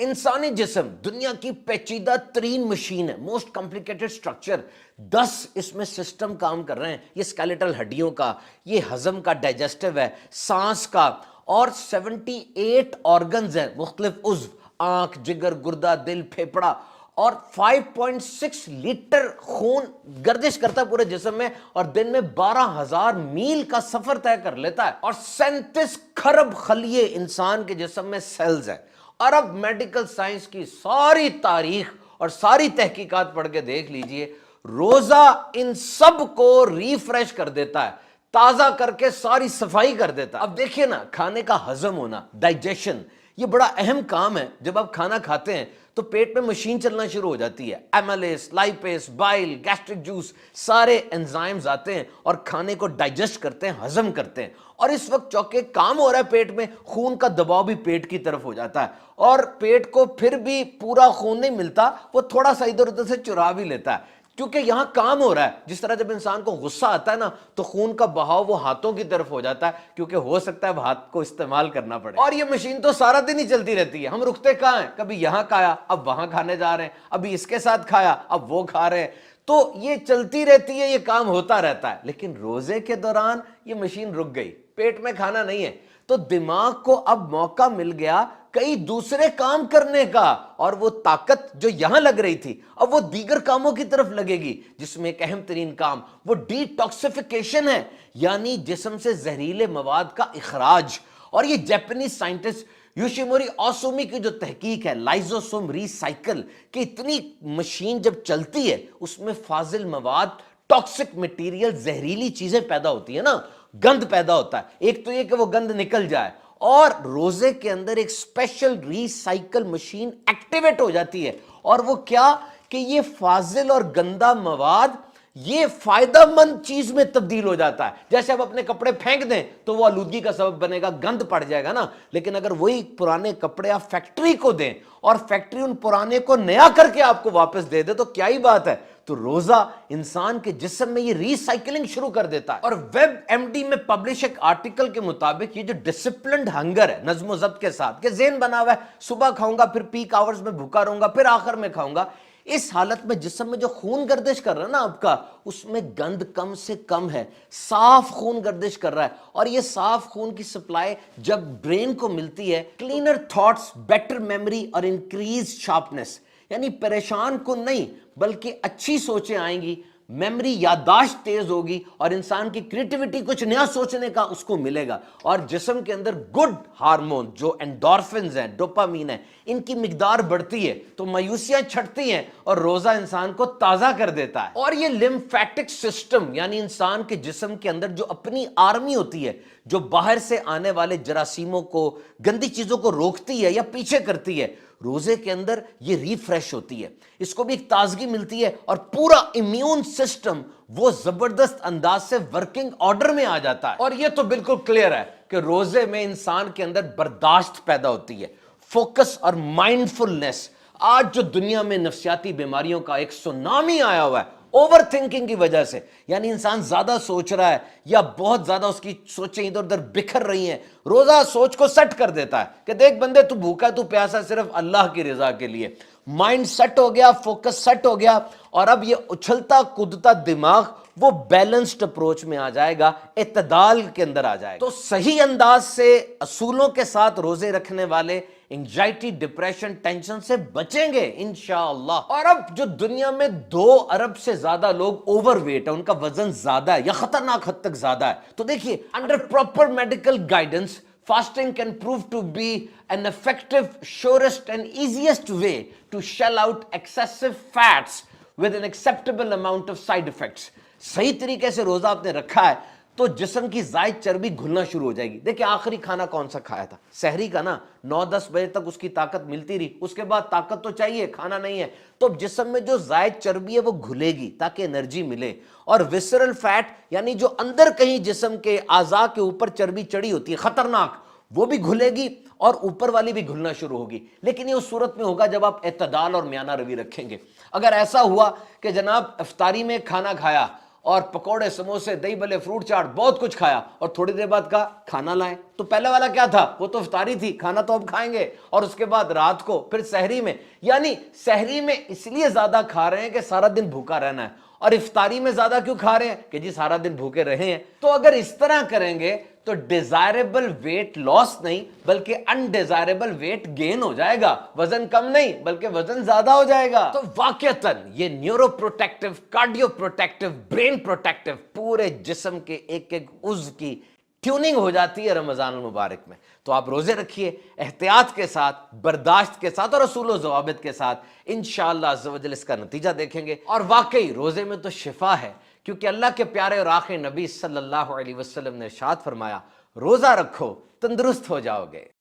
इंसानी जिस्म दुनिया की पेचीदा तरीन मशीन है, मोस्ट कॉम्प्लिकेटेड स्ट्रक्चर। 10 इसमें सिस्टम काम कर रहे हैं। ये स्केलेटल हड्डियों का, ये हजम का, डाइजेस्टिव है, सांस का, और 78 ऑर्गन्स हैं, मुख्तलिफ उज़्व, आंख, जिगर, गुर्दा, दिल, फेफड़ा, और 5.6 लीटर खून गर्दिश करता है पूरे जिस्म में, और दिन में 12,000 मील का सफर तय कर लेता है। और 37 खरब खलिए इंसान के जिस्म में सेल्स है। और अब मेडिकल साइंस की सारी तारीख और सारी तहकीकात पढ़ के देख लीजिए, रोजा इन सब को रिफ्रेश कर देता है, ताजा करके सारी सफाई कर देता है। अब देखिए ना, खाने का हजम होना, डाइजेशन, ये बड़ा अहम काम है। जब आप खाना खाते हैं तो पेट में मशीन चलना शुरू हो जाती है। एमालेस, लाइपेस, बाइल, गैस्ट्रिक जूस, सारे एंजाइम्स आते हैं और खाने को डाइजेस्ट करते हैं, हजम करते हैं। और इस वक्त चौके काम हो रहा है पेट में, खून का दबाव भी पेट की तरफ हो जाता है, और पेट को फिर भी पूरा खून नहीं मिलता, वो थोड़ा सा इधर उधर से चुरा भी लेता है, क्योंकि यहां काम हो रहा है। जिस तरह जब इंसान को गुस्सा आता है ना, तो खून का बहाव वो हाथों की तरफ हो जाता है, क्योंकि हो सकता है हाथ को इस्तेमाल करना पड़े। और ये मशीन तो सारा दिन ही चलती रहती है। हम रुकते कहां हैं? कभी यहां खाया, अब वहां खाने जा रहे हैं, अभी इसके साथ खाया, अब वो खा रहे हैं। तो ये चलती रहती है, ये काम होता रहता है। लेकिन रोजे के दौरान ये मशीन रुक गई, पेट में खाना नहीं है, तो दिमाग को अब मौका मिल गया कई दूसरे काम करने का, और वो ताकत जो यहां लग रही थी अब वो दीगर कामों की तरफ लगेगी, जिसमें एक अहम तरीन काम वो डिटॉक्सिफिकेशन है, यानी जिस्म से जहरीले मवाद का इखराज। और ये जापानीज साइंटिस्ट योशिमोरी ओसुमी की जो तहकीक है, लाइजोसोम रिसाइकल, कि इतनी मशीन जब चलती है उसमें फाजिल मवाद, टॉक्सिक मटेरियल, जहरीली चीजें पैदा होती है ना, गंद पैदा होता है। एक तो ये कि वो गंद निकल जाए, और रोजे के अंदर एक स्पेशल रिसाइकल मशीन एक्टिवेट हो जाती है। और वो क्या कि ये फाजिल और गंदा मवाद ये फायदेमंद चीज में तब्दील हो जाता है। जैसे आप अपने कपड़े फेंक दें तो वो आलूदगी का सबब बनेगा, गंद पड़ जाएगा ना। लेकिन अगर वही पुराने कपड़े आप फैक्ट्री को दें और फैक्ट्री उन पुराने को नया करके आपको वापस दे दे, तो क्या ही बात है। तो रोजा इंसान के जिस्म में ये रिसाइकलिंग शुरू कर देता है। और वेब एमडी में पब्लिश एक आर्टिकल के मुताबिक ये जो डिसिप्लिन्ड हंगर है, नज्म ज़ब्त के साथ, कि ज़ेन बना हुआ है, सुबह खाऊंगा, फिर पीक आवर्स में भूखा रहूंगा, फिर आखिर में खाऊंगा, इस हालत में जिस्म में जो खून गर्दिश कर रहा है ना आपका, उसमें गंद कम से कम है, साफ खून गर्दिश कर रहा है। और ये साफ खून की सप्लाई जब ब्रेन को मिलती है, क्लीनर थॉट्स, बेटर मेमोरी और इंक्रीज शार्पनेस, यानी परेशान कुन नहीं बल्कि अच्छी सोचें आएंगी, मेमोरी, याददाश्त तेज होगी, और इंसान की क्रिएटिविटी, कुछ नया सोचने का उसको मिलेगा। और जिस्म के अंदर गुड हार्मोन जो एंडोर्फिन्स हैं, डोपामीन है, इनकी मिकदार बढ़ती है, तो मायूसियां छटती हैं, और रोजा इंसान को ताजा कर देता है। और ये लिम्फेटिक सिस्टम, यानी इंसान के जिस्म के अंदर जो अपनी आर्मी होती है, जो बाहर से आने वाले जरासीमों को, गंदी चीजों को रोकती है या पीछे करती है, रोजे के अंदर ये रिफ्रेश होती है, इसको भी एक ताजगी मिलती है, और पूरा इम्यून सिस्टम वो जबरदस्त अंदाज से वर्किंग ऑर्डर में आ जाता है। और ये तो बिल्कुल क्लियर है कि रोजे में इंसान के अंदर बर्दाश्त पैदा होती है, फोकस और माइंडफुलनेस। आज जो दुनिया में नफ्सियाती बीमारियों का एक सुनामी आया हुआ है, ओवर थिंकिंग की वजह से, यानी इंसान ज्यादा सोच रहा है या बहुत ज्यादा उसकी सोचें इधर उधर बिखर रही हैं, रोजा सोच को सेट कर देता है कि देख बंदे, तू भूखा, तू प्यासा सिर्फ अल्लाह की रजा के लिए। माइंड सेट हो गया, फोकस सेट हो गया, और अब ये उछलता कूदता दिमाग वो बैलेंस्ड अप्रोच में आ जाएगा, इत्तेदाल के अंदर आ जाएगा। तो सही अंदाज से असूलों के साथ रोजे रखने वाले एंजाइटी, डिप्रेशन, टेंशन से बचेंगे इंशाअल्लाह। और अब जो दुनिया में 2 अरब से ज्यादा लोग ओवरवेट है, उनका वजन ज्यादा है या खतरनाक हद तक ज्यादा है, तो देखिए, under proper medical guidance, fasting can prove to be an effective, surest and easiest way to shell out excessive fats with an acceptable amount of side effects. सही तरीके से रोजा आपने रखा है तो जिस्म की जायद चर्बी घुलना शुरू हो जाएगी। देखिए, आखिरी खाना कौन सा खाया था? सहरी का ना, 9-10 बजे तक उसकी ताकत मिलती रही, उसके बाद ताकत तो चाहिए, खाना नहीं है, तो जिस्म में जो जायद चर्बी है वो घुलेगी ताकि एनर्जी मिले। और विसरल फैट, यानी जो अंदर कहीं जिस्म के आज़ा के ऊपर चर्बी चढ़ी होती है खतरनाक, वो भी घुलेगी और ऊपर वाली भी घुलना शुरू होगी। लेकिन ये उस सूरत में होगा जब आप इत्तेदाल और म्याना रवि रखेंगे। अगर ऐसा हुआ कि जनाब इफ्तारी में खाना खाया اور پکوڑے سموسے دہی بلے فروٹ چاٹ بہت کچھ کھایا اور تھوڑی دیر بعد کہا کھانا لائیں، تو پہلے والا کیا تھا؟ وہ تو افطاری تھی، کھانا تو اب کھائیں گے، اور اس کے بعد رات کو پھر سحری میں، یعنی سحری میں اس لیے زیادہ کھا رہے ہیں کہ سارا دن بھوکا رہنا ہے، اور افطاری میں زیادہ کیوں کھا رہے ہیں کہ جی سارا دن بھوکے رہے ہیں۔ تو اگر اس طرح کریں گے تو ڈیزائربل ویٹ لاس نہیں بلکہ انڈیزائربل ویٹ گین ہو جائے گا، وزن کم نہیں بلکہ وزن زیادہ ہو جائے گا۔ تو واقعتاً یہ neuro protective, cardio protective, brain protective, پورے جسم کے ایک ایک عضو کی ٹیوننگ ہو جاتی ہے رمضان المبارک میں۔ تو آپ روزے رکھیے احتیاط کے ساتھ، برداشت کے ساتھ اور اصول و ضوابط کے ساتھ، انشاءاللہ عز و جل اس کا نتیجہ دیکھیں گے۔ اور واقعی روزے میں تو شفا ہے، کیونکہ اللہ کے پیارے اور آخری نبی صلی اللہ علیہ وسلم نے ارشاد فرمایا روزہ رکھو تندرست ہو جاؤ گے۔